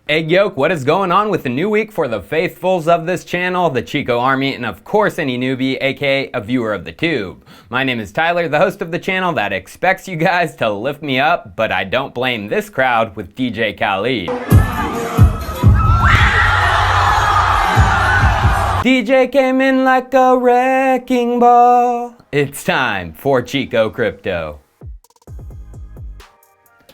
Egg yolk, what is going on with the new week for the faithfuls of this channel, the Chico Army, and of course any newbie, aka a viewer of the tube. My name is Tyler, the host of the channel that expects you guys to lift me up, but I don't blame this crowd with DJ Khaled. DJ came in like a wrecking ball. It's time for Chico Crypto.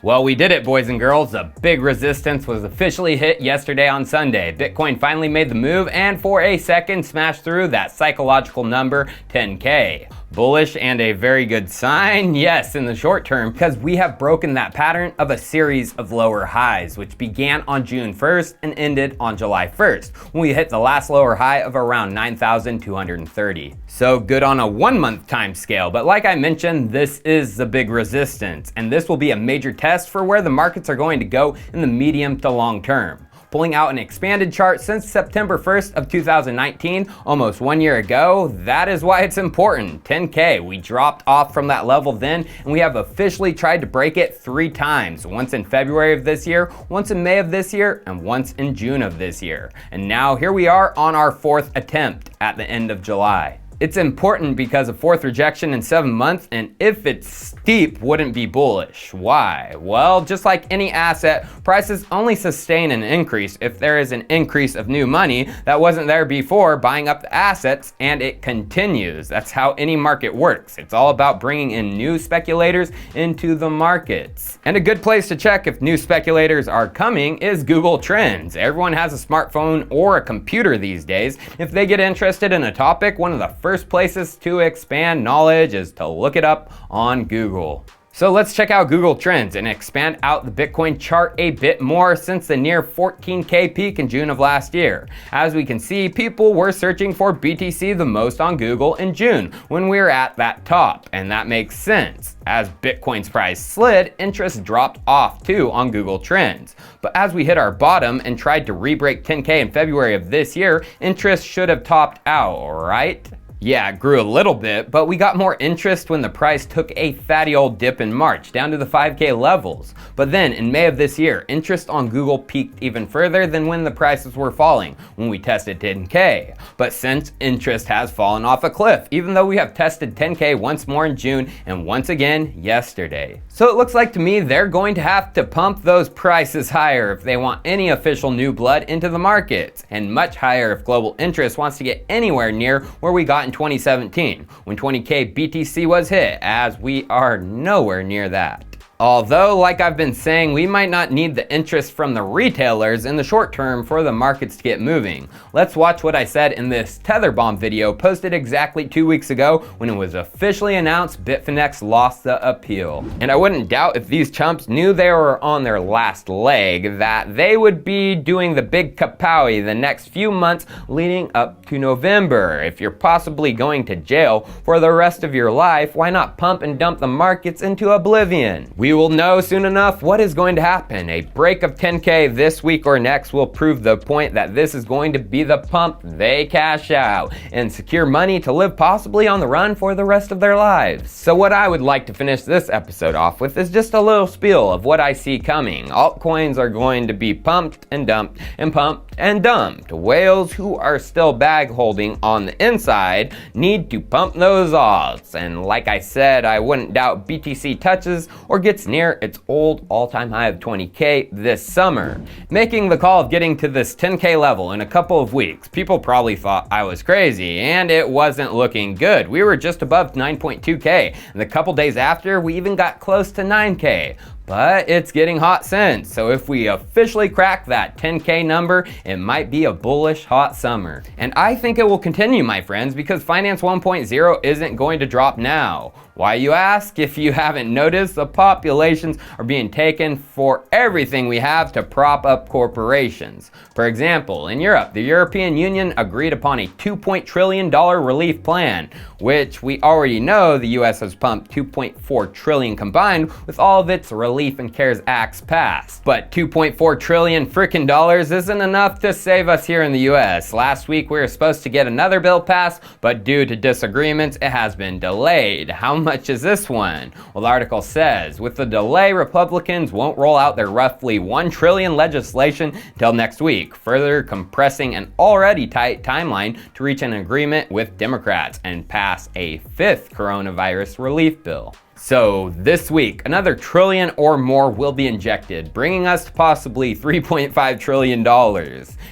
Well, we did it, boys and girls. A big resistance was officially hit yesterday on Sunday. Bitcoin finally made the move and for a second smashed through that psychological number 10K. Bullish and a very good sign, yes, in the short term, because we have broken that pattern of a series of lower highs, which began on June 1st and ended on July 1st, when we hit the last lower high of around 9,230. So good on a 1 month time scale, but like I mentioned, this is the big resistance, and this will be a major test for where the markets are going to go in the medium to long term. Pulling out an expanded chart since September 1st of 2019, almost 1 year ago, that is why it's important. 10K, we dropped off from that level then, and we have officially tried to break it 3 times. Once in February of this year, once in May of this year, and once in June of this year. And now here we are on our 4th attempt at the end of July. It's important because a 4th rejection in 7 months, and if it's steep, wouldn't be bullish. Why? Well, just like any asset, prices only sustain an increase if there is an increase of new money that wasn't there before buying up the assets, and it continues. That's how any market works. It's all about bringing in new speculators into the markets. And a good place to check if new speculators are coming is Google Trends. Everyone has a smartphone or a computer these days. If they get interested in a topic, one of the first places to expand knowledge is to look it up on Google. So let's check out Google Trends and expand out the Bitcoin chart a bit more since the near 14K peak in June of last year. As we can see, people were searching for BTC the most on Google in June when we were at that top, and that makes sense. As Bitcoin's price slid, interest dropped off too on Google Trends. But as we hit our bottom and tried to re-break 10K in February of this year, interest should have topped out, right? Yeah, it grew a little bit, but we got more interest when the price took a fatty old dip in March, down to the 5K levels. But then, in May of this year, interest on Google peaked even further than when the prices were falling, when we tested 10K. But since, interest has fallen off a cliff, even though we have tested 10K once more in June, and once again yesterday. So it looks like to me they're going to have to pump those prices higher if they want any official new blood into the markets, and much higher if global interest wants to get anywhere near where we got in 2017, when 20K BTC was hit, as we are nowhere near that. Although, like I've been saying, we might not need the interest from the retailers in the short term for the markets to get moving. Let's watch what I said in this Tether bomb video posted exactly 2 weeks ago when it was officially announced Bitfinex lost the appeal. And I wouldn't doubt if these chumps knew they were on their last leg that they would be doing the big kapowie the next few months leading up to November. If you're possibly going to jail for the rest of your life, why not pump and dump the markets into oblivion? We will know soon enough what is going to happen. A break of 10K this week or next will prove the point that this is going to be the pump they cash out and secure money to live possibly on the run for the rest of their lives. So what I would like to finish this episode off with is just a little spiel of what I see coming. Altcoins are going to be pumped and dumped and pumped and dumped. Whales who are still bag holding on the inside need to pump those alts. And like I said, I wouldn't doubt BTC touches or gets near its old all-time high of 20K this summer. Making the call of getting to this 10K level in a couple of weeks, people probably thought I was crazy, and it wasn't looking good. We were just above 9.2K, and a couple days after, we even got close to 9K. But it's getting hot since, so if we officially crack that 10K number, it might be a bullish hot summer. And I think it will continue, my friends, because Finance 1.0 isn't going to drop now. Why, you ask? If you haven't noticed, the populations are being taken for everything we have to prop up corporations. For example, in Europe, the European Union agreed upon a $2 trillion relief plan, which we already know the US has pumped $2.4 trillion combined with all of its relief Relief and CARES Acts passed. But 2.4 trillion frickin' dollars isn't enough to save us here in the US. Last week we were supposed to get another bill passed, but due to disagreements, it has been delayed. How much is this one? Well, the article says, with the delay, Republicans won't roll out their roughly 1 trillion legislation until next week, further compressing an already tight timeline to reach an agreement with Democrats and pass a 5th coronavirus relief bill. So this week, another trillion or more will be injected, bringing us to possibly $3.5 trillion.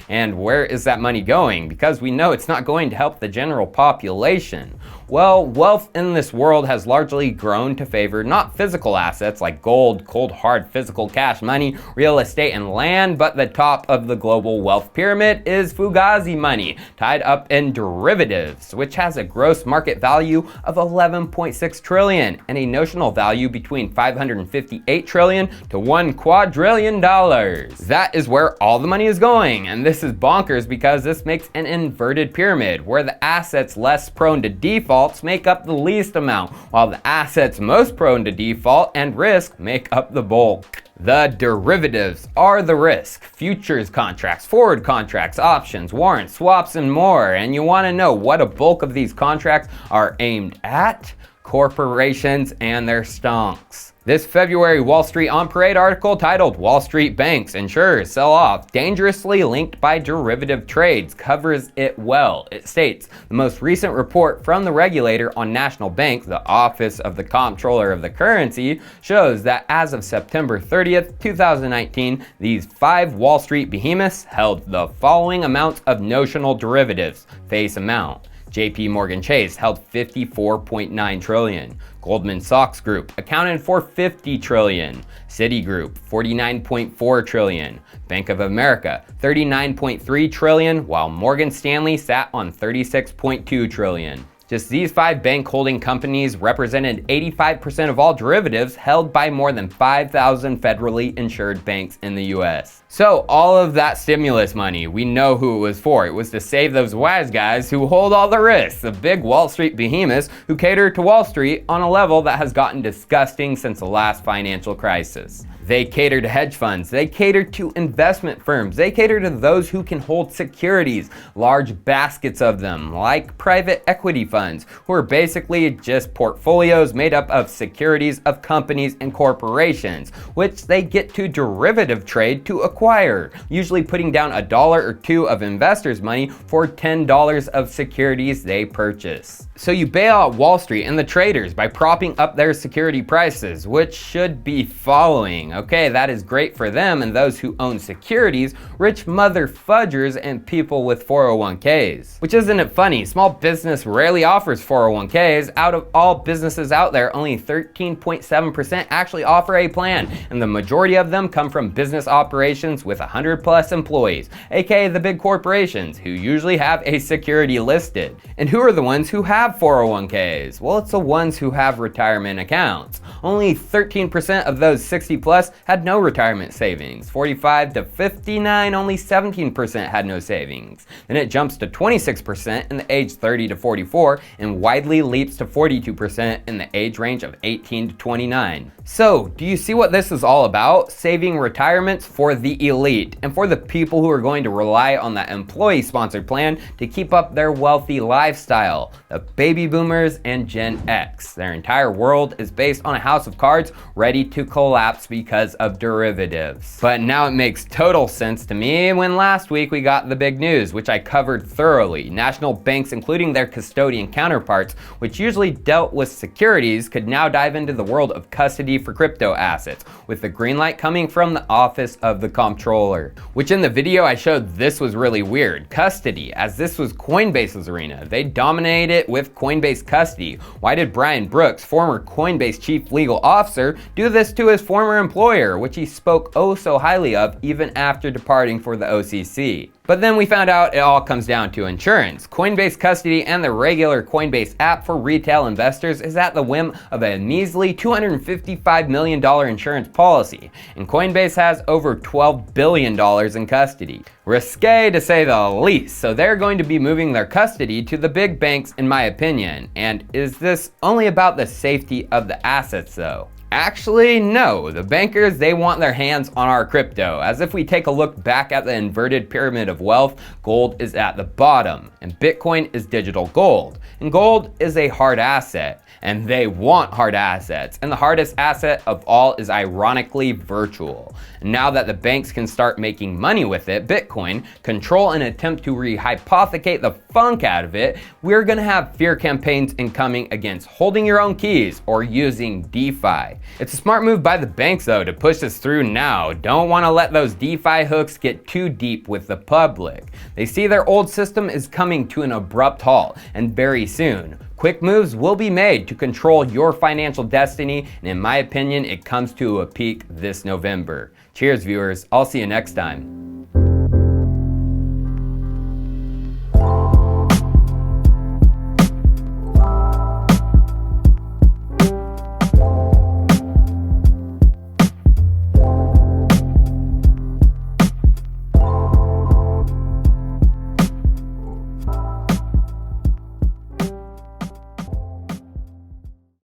And where is that money going? Because we know it's not going to help the general population. Well, wealth in this world has largely grown to favor not physical assets like gold, cold hard physical cash money, real estate, and land, but the top of the global wealth pyramid is Fugazi money, tied up in derivatives, which has a gross market value of 11.6 trillion and a notional value between 558 trillion to $1 quadrillion. That is where all the money is going, and this is bonkers because this makes an inverted pyramid where the assets less prone to default make up the least amount, while the assets most prone to default and risk make up the bulk. The derivatives are the risk. Futures contracts, forward contracts, options, warrants, swaps, and more. And you want to know what a bulk of these contracts are aimed at? Corporations and their stonks. This February Wall Street on Parade article titled "Wall Street Banks, Insurers Sell Off, Dangerously Linked by Derivative Trades" covers it well. It states, the most recent report from the regulator on national banks, the Office of the Comptroller of the Currency, shows that as of September 30th, 2019, these 5 Wall Street behemoths held the following amounts of notional derivatives, face amount. JP Morgan Chase held 54.9 trillion. Goldman Sachs Group accounted for 50 trillion. Citigroup 49.4 trillion. Bank of America 39.3 trillion, while Morgan Stanley sat on 36.2 trillion. Just these 5 bank holding companies represented 85% of all derivatives held by more than 5,000 federally insured banks in the US. So all of that stimulus money, we know who it was for. It was to save those wise guys who hold all the risks, the big Wall Street behemoths who cater to Wall Street on a level that has gotten disgusting since the last financial crisis. They cater to hedge funds, they cater to investment firms, they cater to those who can hold securities, large baskets of them, like private equity funds, who are basically just portfolios made up of securities of companies and corporations, which they get to derivative trade to acquire, usually putting down $1 or $2 of investors' money for $10 of securities they purchase. So you bail out Wall Street and the traders by propping up their security prices, which should be following. Okay, that is great for them and those who own securities, rich mother fudgers, and people with 401ks. Which isn't it funny? Small business rarely offers 401ks. Out of all businesses out there, only 13.7% actually offer a plan, and the majority of them come from business operations with 100+ employees, aka the big corporations, who usually have a security listed. And who are the ones who have 401ks? Well, it's the ones who have retirement accounts. Only 13% of those 60+ had no retirement savings. 45 to 59, only 17% had no savings. Then it jumps to 26% in the age 30 to 44 and widely leaps to 42% in the age range of 18 to 29. So, do you see what this is all about? Saving retirements for the elite and for the people who are going to rely on that employee-sponsored plan to keep up their wealthy lifestyle. The baby boomers and Gen X. Their entire world is based on a house of cards ready to collapse because of derivatives. But now it makes total sense to me when last week we got the big news, which I covered thoroughly. National banks, including their custodian counterparts, which usually dealt with securities, could now dive into the world of custody for crypto assets, with the green light coming from the Office of the Comptroller. Which in the video I showed this was really weird. Custody, as this was Coinbase's arena. They dominated it with Coinbase custody. Why did Brian Brooks, former Coinbase chief legal officer, do this to his former employer, which he spoke oh so highly of even after departing for the OCC? But then we found out it all comes down to insurance. Coinbase custody and the regular Coinbase app for retail investors is at the whim of a measly $255 million insurance policy, and Coinbase has over $12 billion in custody. Risque to say the least, so they're going to be moving their custody to the big banks in my opinion. And is this only about the safety of the assets though? Actually, no. The bankers, they want their hands on our crypto. As if we take a look back at the inverted pyramid of wealth, gold is at the bottom, and Bitcoin is digital gold. And gold is a hard asset, and they want hard assets. And the hardest asset of all is ironically virtual. And now that the banks can start making money with it, Bitcoin, control and attempt to rehypothecate the funk out of it, we're gonna have fear campaigns incoming against holding your own keys or using DeFi. It's a smart move by the banks though to push this through now. Don't wanna let those DeFi hooks get too deep with the public. They see their old system is coming to an abrupt halt, and very soon, quick moves will be made to control your financial destiny, and in my opinion, it comes to a peak this November. Cheers viewers, I'll see you next time.